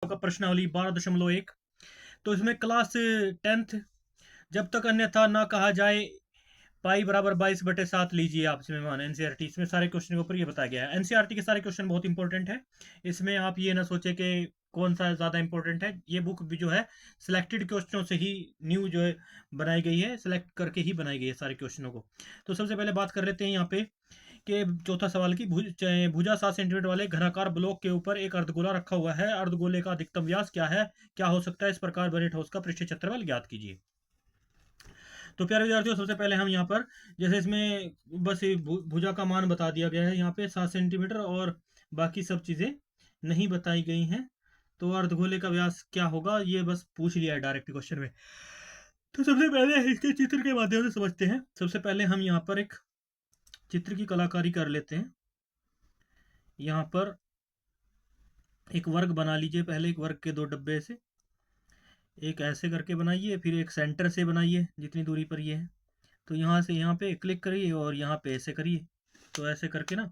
आपका प्रश्नावली 12.1। तो इसमें क्लास 10th, जब तक अन्यथा ना कहा जाए पाई बराबर 22/7 लीजिए आप इसमें मान एनसीईआरटी। इसमें सारे क्वेश्चन के ऊपर ये बताया गया है। एनसीईआरटी के सारे क्वेश्चन बहुत इंपॉर्टेंट है। इसमें आप ये ना सोचे कि कौन सा ज्यादा इंपॉर्टेंट है। ये बुक भी जो है सिलेक्टेड क्वेश्चनों से ही न्यू जो है बनाई गई है, सिलेक्ट करके ही बनाई गई है सारे क्वेश्चनों को। तो सबसे पहले बात कर लेते हैं यहाँ पे कि चौथा सवाल की भुजा 7 सेंटीमीटर वाले घनाकार ब्लॉक के ऊपर एक अर्धगोला रखा हुआ है। अर्धगोले का अधिकतम व्यास क्या है, क्या हो सकता है, इस प्रकार बने ठोस का पृष्ठीय क्षेत्रफल ज्ञात कीजिए। तो प्यारे विद्यार्थियों, सबसे पहले हम यहाँ पर जैसे इसमें बस भुजा का मान बता दिया गया है यहाँ पे 7 सेंटीमीटर, और बाकी सब चीजें नहीं बताई गई हैं। तो अर्धगोले का व्यास क्या होगा ये बस पूछ लिया है डायरेक्ट क्वेश्चन में। तो सबसे पहले इसके चित्र के माध्यम से समझते हैं। सबसे पहले हम यहाँ पर एक चित्र की कलाकारी कर लेते हैं। यहाँ पर एक वर्ग बना लीजिए। पहले एक वर्ग के दो डब्बे से एक ऐसे करके बनाइए, फिर एक सेंटर से बनाइए जितनी दूरी पर ये है। तो यहाँ से यहाँ पे क्लिक करिए और यहाँ पे ऐसे करिए। तो ऐसे करके ना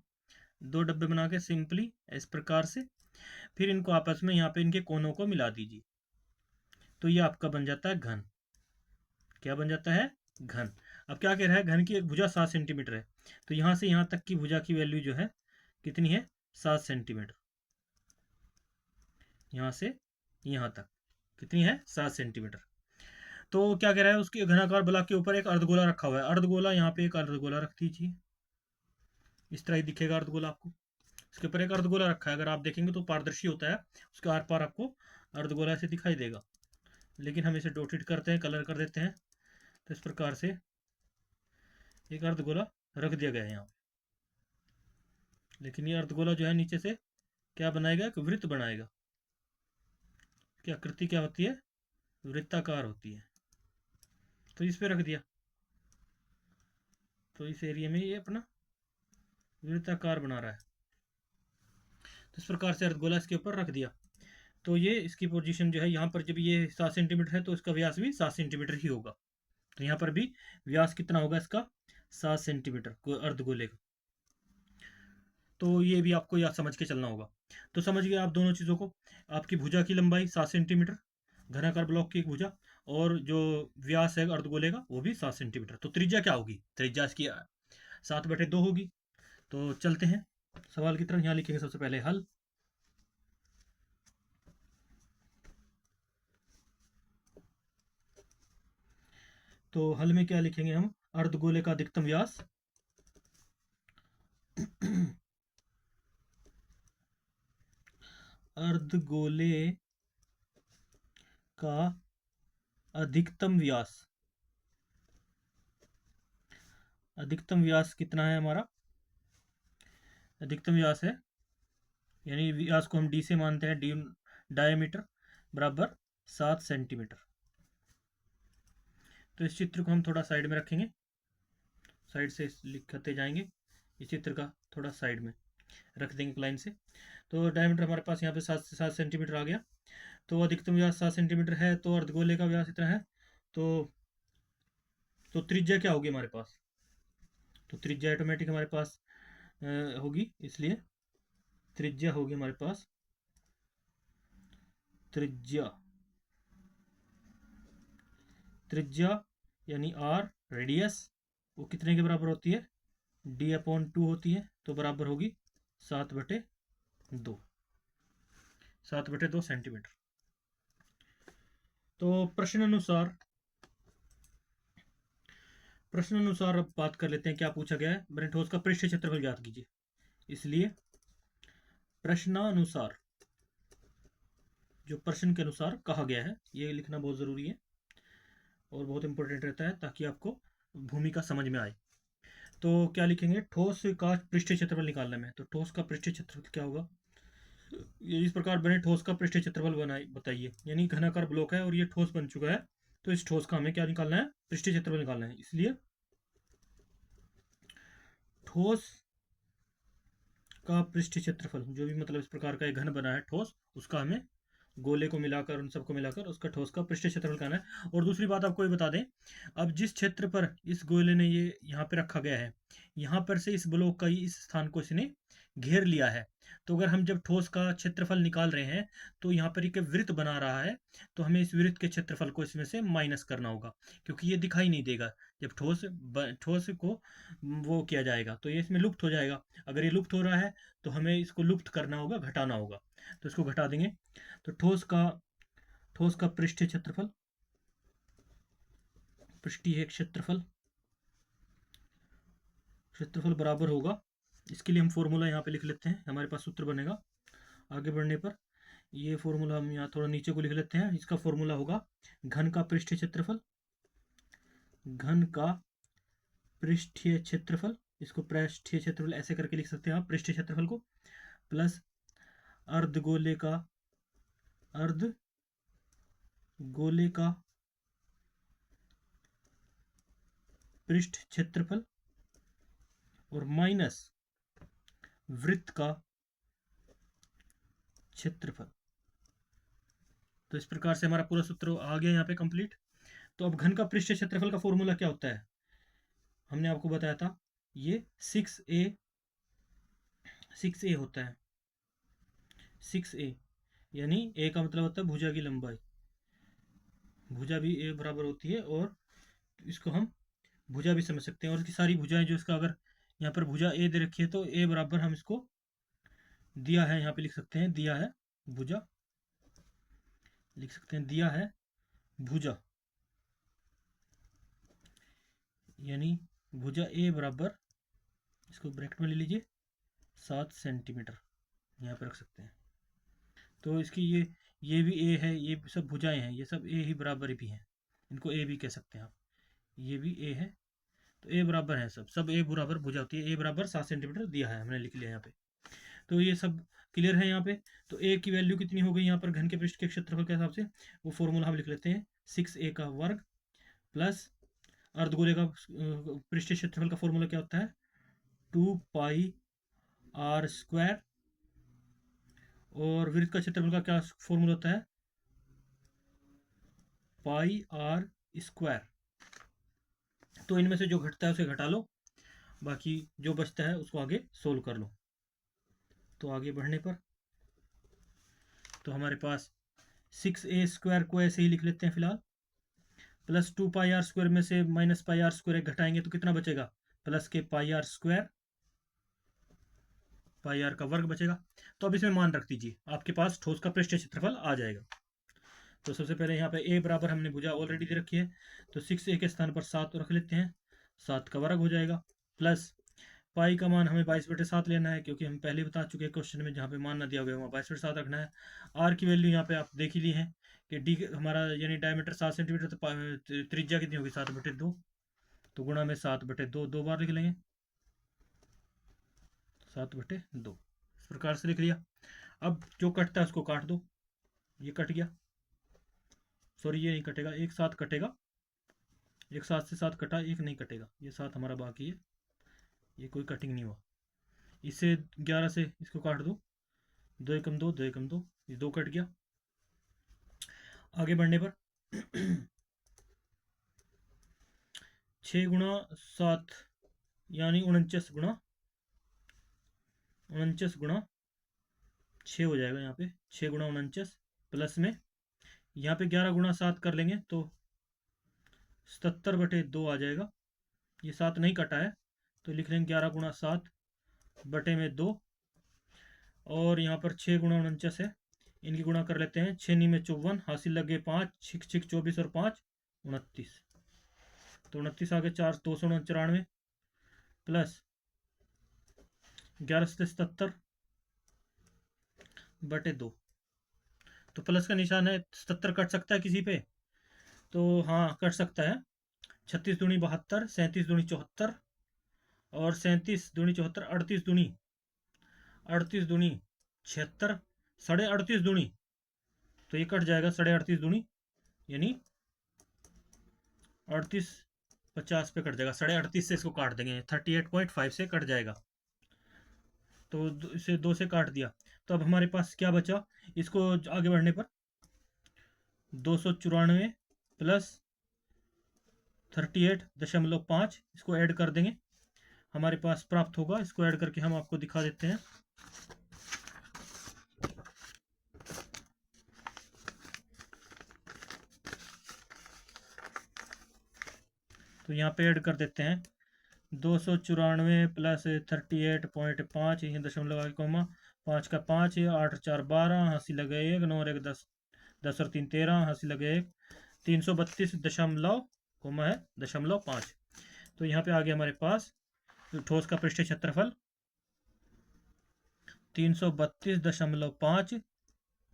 दो डब्बे बना के सिंपली इस प्रकार से, फिर इनको आपस में यहाँ पे इनके कोनों को मिला दीजिए। तो ये आपका बन जाता है घन। क्या बन जाता है? घन। अब क्या कह रहा है, घन की एक भुजा 7 सेंटीमीटर है। तो यहाँ से यहाँ तक की भुजा की वैल्यू जो है कितनी है? 7 सेंटीमीटर। यहाँ से यहाँ तक कितनी है? 7 सेंटीमीटर। तो क्या कह रहा है, उसके घनाकार ब्लॉक के ऊपर एक अर्धगोला रखा हुआ है। अर्धगोला, यहाँ पे एक अर्धगोला रख दीजिए। इस तरह ही दिखेगा अर्धगोला आपको। इसके ऊपर एक अर्धगोला रखा है, अगर आप देखेंगे तो पारदर्शी होता है, उसके आर पार आपको अर्धगोला से दिखाई देगा। लेकिन हम इसे डॉटेड करते हैं, कलर कर देते हैं। तो इस प्रकार से एक अर्धगोला रख दिया गया है यहाँ। लेकिन ये अर्धगोला जो है नीचे से क्या बनाएगा? एक वृत्त बनाएगा। की आकृति क्या होती है? वृत्ताकार होती है। तो इस पे रख दिया। तो इस एरिया में ये अपना वृत्ताकार बना रहा है। तो इस प्रकार से अर्धगोला इसके ऊपर रख दिया। तो ये इसकी पोजीशन जो है यहाँ पर, जब ये 7 सेंटीमीटर है तो इसका व्यास भी 7 सेंटीमीटर ही होगा। तो यहाँ पर भी व्यास कितना होगा इसका? 7 सेंटीमीटर अर्धगोले का। तो ये भी आपको याद समझ के चलना होगा। तो समझ गए आप दोनों चीज़ों को। आपकी भुजा की लंबाई 7 सेंटीमीटर, घनाकार ब्लॉक की एक भुजा, और जो व्यास है अर्धगोले का वो भी 7 सेंटीमीटर। तो त्रिज्या क्या होगी? त्रिज्या इसकी 7/2 होगी। तो चलते हैं सवाल की तरफ। यहाँ लिखेंगे सबसे पहले हल। तो हल में क्या लिखेंगे हम? अर्धगोले का अधिकतम व्यास अर्धगोले का अधिकतम व्यास, अधिकतम व्यास कितना है हमारा? अधिकतम व्यास है, यानी व्यास को हम डी से मानते हैं, डी डायमीटर बराबर 7 सेंटीमीटर। तो इस चित्र को हम थोड़ा साइड में रखेंगे, साइड से लिखते जाएंगे। इस चित्र का थोड़ा साइड में रख देंगे लाइन से। तो डायमीटर हमारे पास यहाँ पे 7 सेंटीमीटर आ गया। तो अधिकतम व्यास 7 सेंटीमीटर है, तो अर्धगोले का व्यास इतना है। तो त्रिज्या क्या होगी हमारे पास? तो त्रिज्या ऑटोमेटिक हमारे पास होगी, इसलिए त्रिज्या होगी हमारे पास, त्रिज्या, त्रिज्या यानी आर, रेडियस, वो कितने के बराबर होती है? d/2 होती है। तो बराबर होगी 7/2, 7/2 सेंटीमीटर। तो प्रश्न अनुसार अब बात कर लेते हैं। क्या पूछा गया है? बने ठोस का पृष्ठ क्षेत्रफल ज्ञात कीजिए। इसलिए प्रश्नानुसार, जो प्रश्न के अनुसार कहा गया है, ये लिखना बहुत जरूरी है और बहुत इंपॉर्टेंट रहता है, ताकि आपको भूमिका समझ में आए। तो क्या लिखेंगे? ठोस का पृष्ठीय क्षेत्रफल निकालने में। तो ठोस का पृष्ठीय क्षेत्रफल क्या होगा? ये इस प्रकार बने ठोस का पृष्ठीय क्षेत्रफल बनाए बताइए। यानी घनाकार ब्लॉक है और ये ठोस बन चुका है, तो इस ठोस का हमें क्या निकालना है? पृष्ठीय क्षेत्रफल निकालना है। इसलिए ठोस का पृष्ठीय क्षेत्रफल, जो भी मतलब इस प्रकार का एक घन बना है ठोस, उसका हमें गोले को मिलाकर, उन सबको मिलाकर उसका ठोस का पृष्ठीय क्षेत्रफल कहना है। और दूसरी बात आपको ये बता दें, अब जिस क्षेत्र पर इस गोले ने ये यहाँ पे रखा गया है, यहाँ पर से इस ब्लॉक का इस स्थान को इसने घेर लिया है। तो अगर हम जब ठोस का क्षेत्रफल निकाल रहे हैं तो यहाँ पर एक वृत्त बना रहा है, तो हमें इस वृत्त के क्षेत्रफल को इसमें से माइनस करना होगा, क्योंकि ये दिखाई नहीं देगा जब ठोस को वो किया जाएगा, तो ये इसमें लुप्त हो जाएगा। अगर ये लुप्त हो रहा है तो हमें इसको लुप्त करना होगा, घटाना होगा। तो इसको घटा देंगे। तो ठोस का पृष्ठीय क्षेत्रफल बराबर होगा, इसके लिए हम फॉर्मूला यहाँ पे लिख लेते हैं, हमारे पास सूत्र बनेगा आगे बढ़ने पर। ये फॉर्मूला हम यहाँ थोड़ा नीचे को लिख लेते हैं। इसका फॉर्मूला होगा घन का पृष्ठीय क्षेत्रफल, इसको पृष्ठीय क्षेत्रफल ऐसे करके लिख सकते हैं आप, पृष्ठीय क्षेत्रफल को, प्लस अर्धगोले का पृष्ठ क्षेत्रफल और माइनस वृत्त का क्षेत्रफल। तो इस प्रकार से हमारा पूरा सूत्र आ गया यहाँ पे कंप्लीट। तो अब घन का पृष्ठीय क्षेत्रफल का फॉर्मूला क्या होता है, हमने आपको बताया था, ये 6a होता है। 6a यानी a का मतलब होता है भुजा की लंबाई, भुजा भी a बराबर होती है, और इसको हम भुजा भी समझ सकते हैं। और इसकी सारी भुजाएं जो इसका, अगर यहाँ पर भुजा a दे रखी है तो a बराबर हम इसको दिया है, यहाँ पे लिख सकते हैं दिया है भुजा, लिख सकते हैं दिया है भुजा, यानी भुजा a बराबर, इसको ब्रैकेट में ले लीजिए, 7 सेंटीमीटर यहाँ पे रख सकते हैं। तो इसकी ये भी a है, ये सब भुजाएं हैं, ये सब a ही बराबर भी हैं, इनको a भी कह सकते हैं आप। ये भी a है, तो a बराबर है, सब a बराबर भुजा होती है। a बराबर 7 सेंटीमीटर दिया है, हमने लिख लिया यहाँ पे। तो ये सब क्लियर है यहाँ पे। तो a की वैल्यू कितनी हो गई यहाँ पर घन के पृष्ठ के क्षेत्रफल के हिसाब से, वो फॉर्मूला हम लिख लेते हैं, 6a का वर्ग प्लस अर्धगोले का पृष्ठीय क्षेत्रफल का फॉर्मूला क्या होता है, 2πr², और वृत्त का क्षेत्रफल का क्या फॉर्मूला होता है, πr²। तो इनमें से जो घटता है उसे घटा लो, बाकी जो बचता है उसको आगे सोल्व कर लो। तो आगे बढ़ने पर तो हमारे पास 6a² को ऐसे ही लिख लेते हैं फिलहाल, प्लस 2πr² में से माइनस πr² घटाएंगे तो कितना बचेगा, प्लस के πr², πr का वर्ग बचेगा। तो अब इसमें मान रख दीजिए, आपके पास ठोस का पृष्ठीय क्षेत्रफल आ जाएगा। तो सबसे पहले यहाँ पे a बराबर हमने भुजा ऑलरेडी दे रखी है, तो 6a के स्थान पर 7 रख लेते हैं, 7 का वर्ग हो जाएगा, प्लस पाई का मान हमें 22/7 लेना है, क्योंकि हम पहले बता चुके हैं क्वेश्चन में, जहाँ पे मान ना दिया गया वहाँ 22/7 रखना है। आर की वैल्यू यहाँ पे आप देख ही ली है कि डी हमारा यानी डायमीटर 7 सेंटीमीटर, तो त्रिज्या कितनी होगी 7/2, तो गुणा में 7/2 दो बार लिख लेंगे, 7/2 इस प्रकार से लिख लिया। अब जो कटता है उसको काट दो, ये कट गया, सॉरी ये नहीं कटेगा, एक साथ कटेगा, एक 7 से 7 कटा, एक नहीं कटेगा, ये 7 हमारा बाकी है, ये कोई कटिंग नहीं हुआ। इससे 11 से इसको काट दो, 2 एकम 2, 2 एकम 2, ये 2 कट गया। आगे बढ़ने पर 6 गुणा 7 यानी 49 गुणा 6 हो जाएगा यहाँ पे, 6 गुणा 49, प्लस में यहाँ पे 11 गुणा 7 कर लेंगे तो 77/2 आ जाएगा। ये 7 नहीं कटा है तो लिख लेंगे 11 गुणा 7/2, और यहाँ पर 6 गुणा 49 है, इनकी गुणा कर लेते हैं, 6 नी में 54, हासिल लगे 5, 6 6 24 और 5 29, तो 29 आगे 4 294, प्लस 11 से 77/2, तो प्लस का निशान है, 77 कट सकता है किसी पे, तो हाँ कट सकता है, 36 दूनी 72, 37 दूनी 74, और 37 दूनी 74, 38 दूनी 76, 38.5 दूनी, तो ये कट जाएगा 38.5 दूनी, यानी 38/50 पे कट जाएगा, 38.5 से इसको काट देंगे, 38.5 से कट जाएगा, तो इसे 2 से काट दिया। तो अब हमारे पास क्या बचा, इसको आगे बढ़ने पर 294 प्लस 38.5, इसको ऐड कर देंगे, हमारे पास प्राप्त होगा। इसको ऐड करके हम आपको दिखा देते हैं। तो यहाँ पे ऐड कर देते हैं 294 प्लस 38.5, ये दशमलव आगे कोमा, 5 का 5, 8 4 12, हंसी लगे 1, 9 और 1 10, 10 और 3 13, हंसी लगे 1, 332 दशमलव कोमा है दशमलव 5। तो यहाँ पे आ गया हमारे पास ठोस का पृष्ठीय क्षेत्रफल 332.5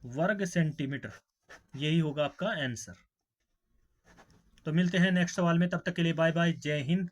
वर्ग सेंटीमीटर। यही होगा आपका आंसर। तो मिलते हैं नेक्स्ट सवाल में, तब तक के लिए बाय बाय, जय हिंद।